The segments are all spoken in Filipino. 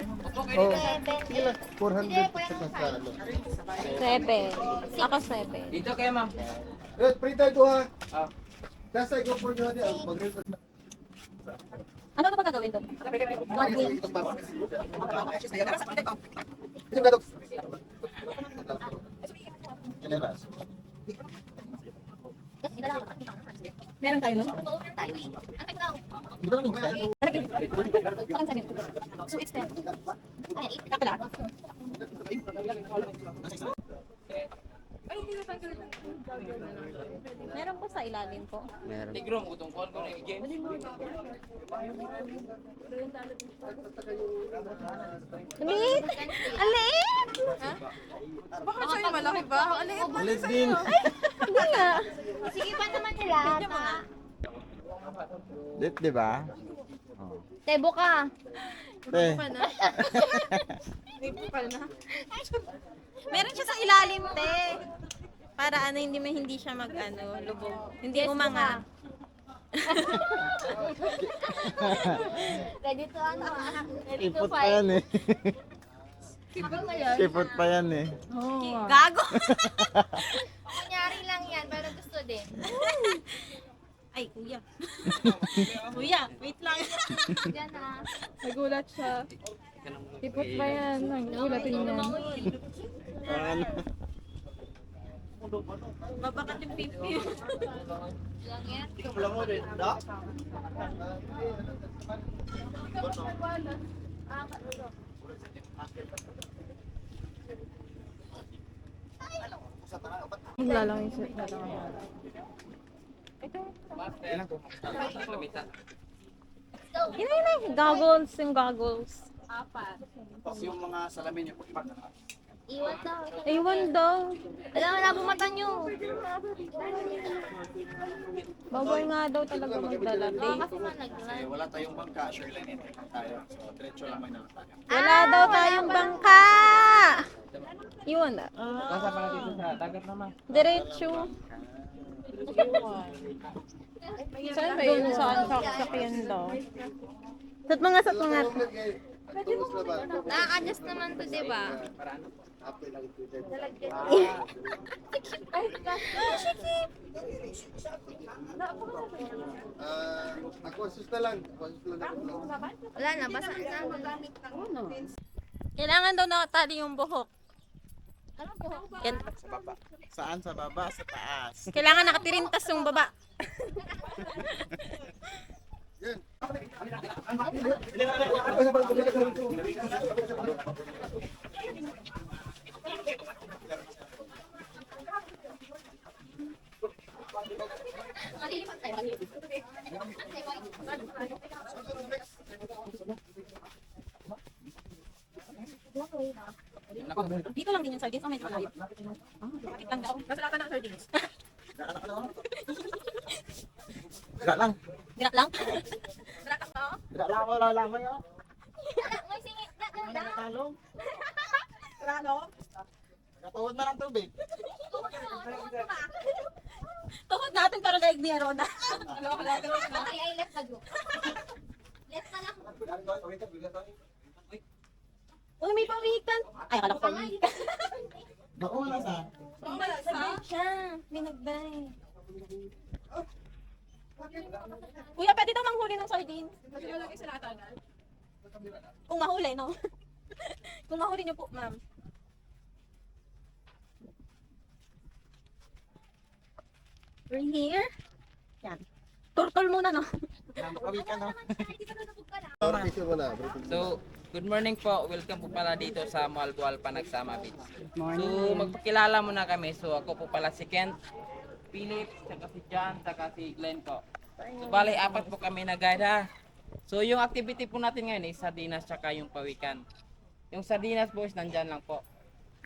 Oo. Sige lang, 400 sa ano. 7. Ako 7. Dito kayo, ma'am. Red, print tayo ha. Ah. Nasa ikaw po nyo natin. Ano ba gagawin doon? Meron tayo, no? So it's 10. Kapala. Meron po sa ilalim po. Meron. Tigrom, utong kon ko ni James. Liit! Ang liit! Baka sa'yo malaki ba? Ano yun? Malit din. Hindi nga. Sige pa naman nila. Lit, di ba? Oh. Tebo ka. Te. Meron siya sa ilalim, te. Para ano, hindi siya lubog. Hindi umanga. Ready to ano ah. Ready to Ipot pa fight. yan eh. Sipot na yan. Ipot pa yan eh. Gago! Kunyari lang yan, pero gusto din. Ay, kuya. Kuya, wait lang. Diyan ah. Nagulat siya. Ipot pa yan. Nagulat din yan. Ano? Babakat yung pipi. Lang yan. Maglalang yung set na lang. Goggles, yung goggles. Yung mga salamin nyo. Iwan daw. Aywan daw. Alam mo na bumata nyo. Bawal nga daw talaga magdala. Baka kasi malaglag. Wala tayong bangka, sure lang ito tayo. So, diretso lang may tayo. Wala daw tayong bangka. Iwan na. Nasa pala dito sa dagat naman. Diretso. Saan ba yun? Saan? Sakyan daw. Sat mga. Na-adjust naman to, di ba? Ako assist na lang. Wala na, basa na. Kailangan daw nakatali yung buhok. Sa baba. Saan? Sa baba? Sa taas. Kailangan nakatirintas yung baba. Dito lang din yung sardines. Oh, medyo malayo. Bakit lang daw? Kasalatan ng sardines. Dira lang. Dirak lang? Dira lang ako lang lamay oh. May singit na ganda. Nakalong. Katuhod na lang tubig. Tuhod natin para daig ni Arona. Ay, left na group. Left na lang. Uy, may pawikan. Ay, akala ko pawikan. Naku, wala sa. Sabay siya. May nagbay. Kuya, pwede daw manghuli ng sardines. Kasi malaki sa latanan. Kung mahuli, no? Kung mahuli niyo po, ma'am. We're here. Yan. Turtle muna, no? Nakawi ka no. Orientation mo na. So, good morning po. Welcome po pala dito sa Malbual Panagsama Beach. So, magpakilala muna kami. So, ako po pala si Kent, Philip, saka si John, saka si Glenn po. So, bali, 4 po kami na guide ha. So, yung activity po natin ngayon is sardinas tsaka yung pawikan. Yung sardinas boys, nandyan lang po.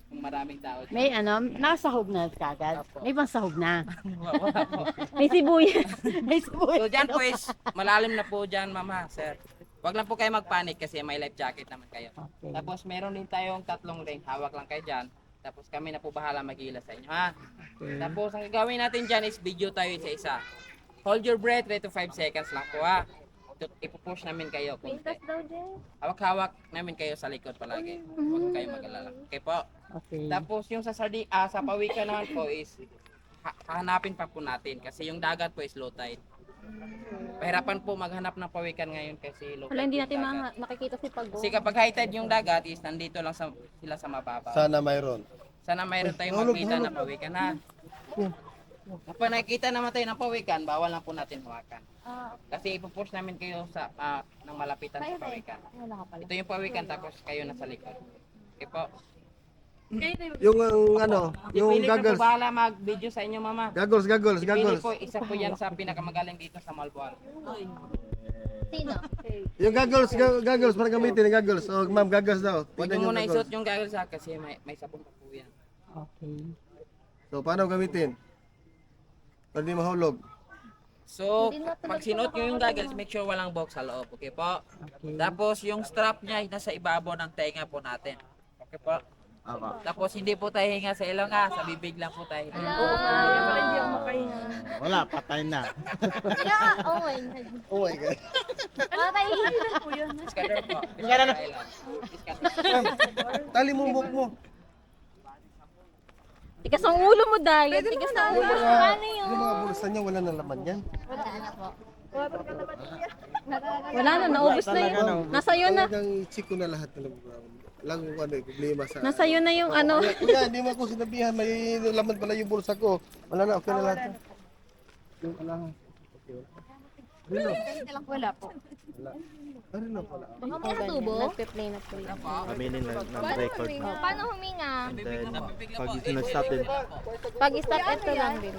Kung maraming tao. May nakasahog na kagad. Opo. May pansahog na. Wala po. May sibuyas. May sibuyas. So, dyan pues, malalim na po dyan, mama, sir. Wag lang po kayo magpanik kasi may life jacket naman kayo. Okay. Tapos, meron din tayong 3 ring. Hawak lang kayo dyan. Tapos, kami na po bahala mag-ila sa inyo, ha? Tapos, ang gagawin natin dyan is video tayo isa-isa. Hold your breath, 3 to 5 seconds lang po, ha? ipupush namin kayo. Pintas daw, Jen. Hawak-hawak namin kayo sa likod palagi. Huwag kayo mag-alala. Okay po? Okay. Tapos yung sa sa pawikan naman po is hahanapin pa po natin kasi yung dagat po is low tide. Pahirapan po maghanap ng pawikan ngayon kasi low tide. Wala, hindi yung natin dagat. makikita si Pago. Kasi kapag high tide yung dagat is nandito lang sila sa mababaw. Sana mayroon. Sana mayroon tayong makita na pawikan ha. Kapag nakikita naman tayo ng pawikan, bawal lang po natin hawakan. Kasi ipupush namin kayo sa ng malapitan sa pawikan. Ito yung pawikan tapos kayo nasa likod. Okay po. Yung ano, yung Pili na po goggles. bahala mag-video sa inyo mama. Goggles, goggles, Pili goggles. po, isa po yan sa pinakamagaling dito sa Malboal. Sino? Yung goggles, goggles para gamitin yung goggles. Oh, ma'am, goggles daw. Huwag Tingnan nyo yung muna goggles. isuot yung goggles ha kasi may sabon pa po yan. Okay. So, paano gamitin? Para di mahulog. So, pag sinuot nyo yung goggles, make sure walang box sa loob. Okay po? Okay. Tapos yung strap niya ay nasa ibabaw ng tenga po natin. Okay po? Tapos hindi po tayo hinga sa ilong ha, sa bibig lang po tayo. Wala, patay na. Yeah, oh my God. Oh my God. Patay. Scatter po. Scatter. Tali mo buhok mo. Tigas ang ulo mo, Dayan. Tigas ang ulo. Paano yun? Yung mga bulsa niya, wala nang laman yan. Wala na po. Wala na, naubos na yun. Nasa iyo na. Talagang chiko na lahat ng lang ano, problema sa... Nasa iyo na yung ano. Kuya, hindi mo ako sinabihan, may laman pala yung bulsa ko. Wala na, okay na lahat. Yung alahas. Wala po. Ano na pala? Baka makatubo? Nagpe-play na po yun. Aminin ng record. Paano huminga? And then, pag sinastop din. Pag stop, ito lang din.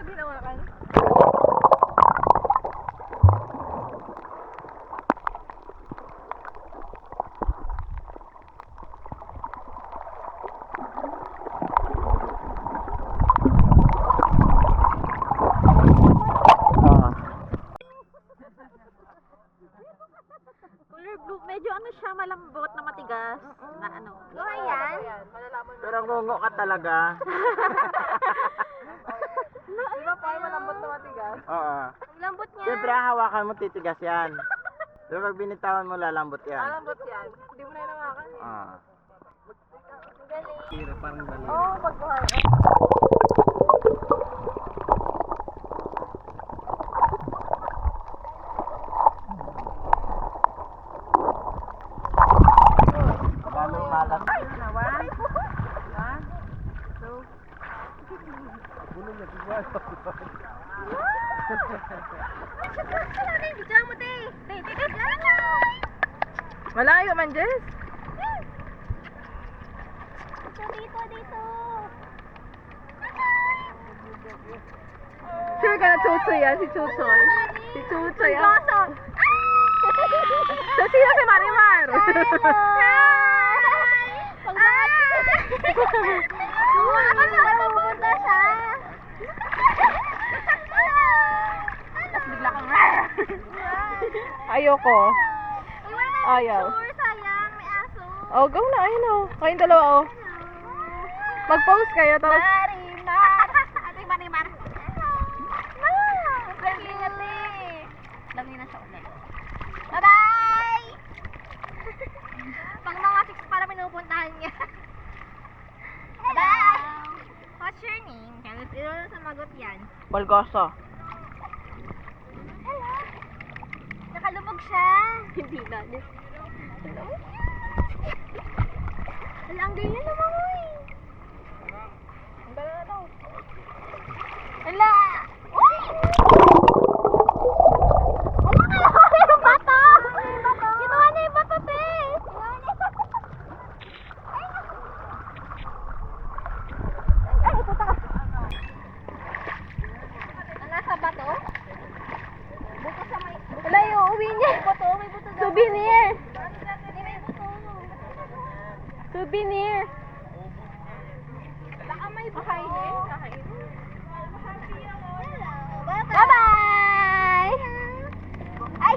ginawakan? Color blue, medyo ano siya, malambot na matigas. Na ano. Luha yan. Pero ngungo ka talaga. Di ba pa malambot na matigas? Oo. Ang lambot niya. Siyempre, hawakan mo, titigas yan. Pero pag binitawan mo, lalambot yan. Malambot yan. Hindi mo na inawakan. Ah. Oo, pagbuhay. Lalo malat. Bidyan mo, te. Malayo man, Jess. Dito. Sure ka na Chuchoy yan, si Chuchoy. Si Chuchoy yan. So, sino si Marimar? Pupunta siya. Tapos bigla kang ayoko. Ayaw. Sure, sayang. May aso. Oh, go na. Ayun oh. Kayong dalawa oh. Mag-pause kayo, tapos Marimar. Ate Marimar. Ingat eh. Dami na siya ulit. Bye-bye! Pang mga 6 para pinupuntahan niya. Bye! What's your name? Kaya ito sumagot yan. Polgoso. Hello. Nakalubog siya. Hindi na. Wala, ang ganyan naman mo eh. Ang dala na daw. Hala! Uy! Hala ka! Yung bata! Kinuha niya yung bata, te! Ay, puta ka! Ang nasa bato? Buto sa may... Wala yung uwi niya. May buto daw. Souvenir. Hindi, may buto. Souvenir. Baka may buto. Kakainin. Bye-bye! Ay!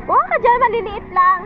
Huwag ka dyan, maliliit lang.